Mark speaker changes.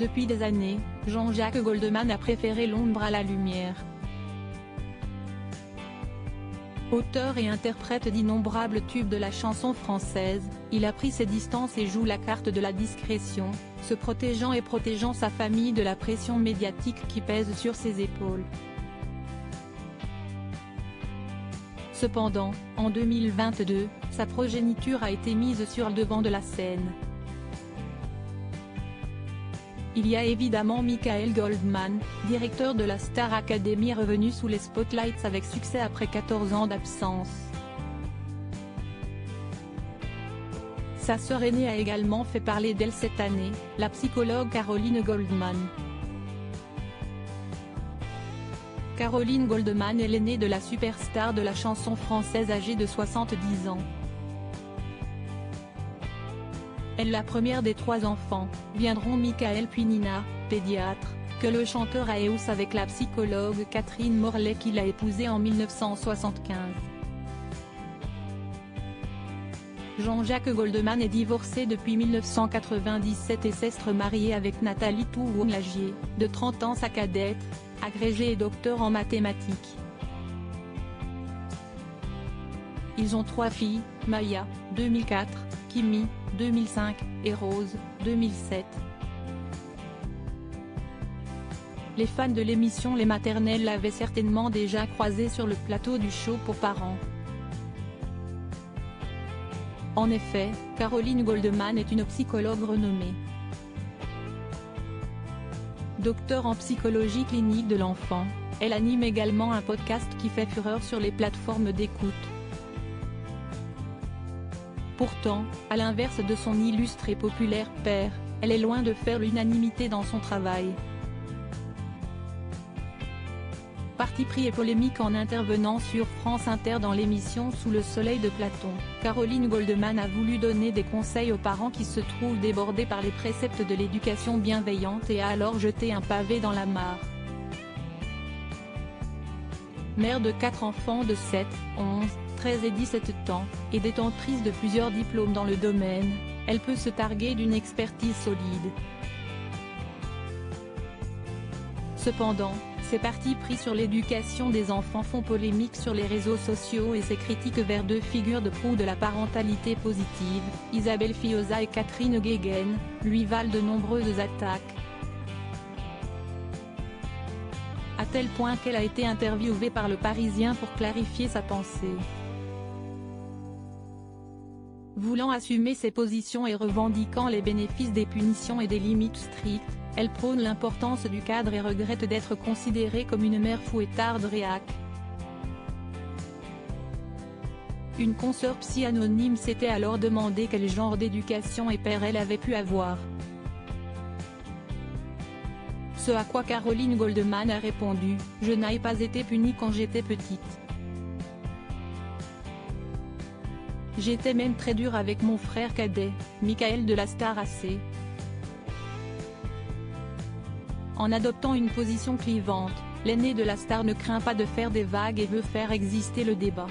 Speaker 1: Depuis des années, Jean-Jacques Goldman a préféré l'ombre à la lumière. Auteur et interprète d'innombrables tubes de la chanson française, il a pris ses distances et joue la carte de la discrétion, se protégeant et protégeant sa famille de la pression médiatique qui pèse sur ses épaules. Cependant, en 2022, sa progéniture a été mise sur le devant de la scène. Il y a évidemment Michael Goldman, directeur de la Star Academy revenu sous les spotlights avec succès après 14 ans d'absence. Sa sœur aînée a également fait parler d'elle cette année, la psychologue Caroline Goldman. Caroline Goldman est l'aînée de la superstar de la chanson française âgée de 70 ans. Elle la première des 3 enfants, viendront Michael puis Nina, pédiatre, que le chanteur a épousé avec la psychologue Catherine Morlet qu'il a épousée en 1975. Jean-Jacques Goldman est divorcé depuis 1997 et s'est remarié avec Nathalie Tououn-Lagier, de 30 ans sa cadette, agrégée et docteur en mathématiques. Ils ont 3 filles, Maya, 2004, Kimi, 2005, et Rose, 2007. Les fans de l'émission Les Maternelles l'avaient certainement déjà croisé sur le plateau du show pour parents. En effet, Caroline Goldman est une psychologue renommée. Docteur en psychologie clinique de l'enfant, elle anime également un podcast qui fait fureur sur les plateformes d'écoute. Pourtant, à l'inverse de son illustre et populaire père, elle est loin de faire l'unanimité dans son travail. Parti pris et polémique en intervenant sur France Inter dans l'émission Sous le soleil de Platon, Caroline Goldman a voulu donner des conseils aux parents qui se trouvent débordés par les préceptes de l'éducation bienveillante et a alors jeté un pavé dans la mare. Mère de 4 enfants de 7, 11, 13 et 17 ans, et détentrice de plusieurs diplômes dans le domaine, elle peut se targuer d'une expertise solide. Cependant, ses partis pris sur l'éducation des enfants font polémique sur les réseaux sociaux et ses critiques vers 2 figures de proue de la parentalité positive, Isabelle Fioza et Catherine Guéguen, lui valent de nombreuses attaques. À tel point qu'elle a été interviewée par Le Parisien pour clarifier sa pensée. Voulant assumer ses positions et revendiquant les bénéfices des punitions et des limites strictes, elle prône l'importance du cadre et regrette d'être considérée comme une mère fouettarde réac. Une consoeur psy anonyme s'était alors demandé quel genre d'éducation et père elle avait pu avoir. Ce à quoi Caroline Goldman a répondu « Je n'ai pas été punie quand j'étais petite. J'étais même très dure avec mon frère cadet, Michael de la Star AC. » En adoptant une position clivante, l'aîné de la star ne craint pas de faire des vagues et veut faire exister le débat.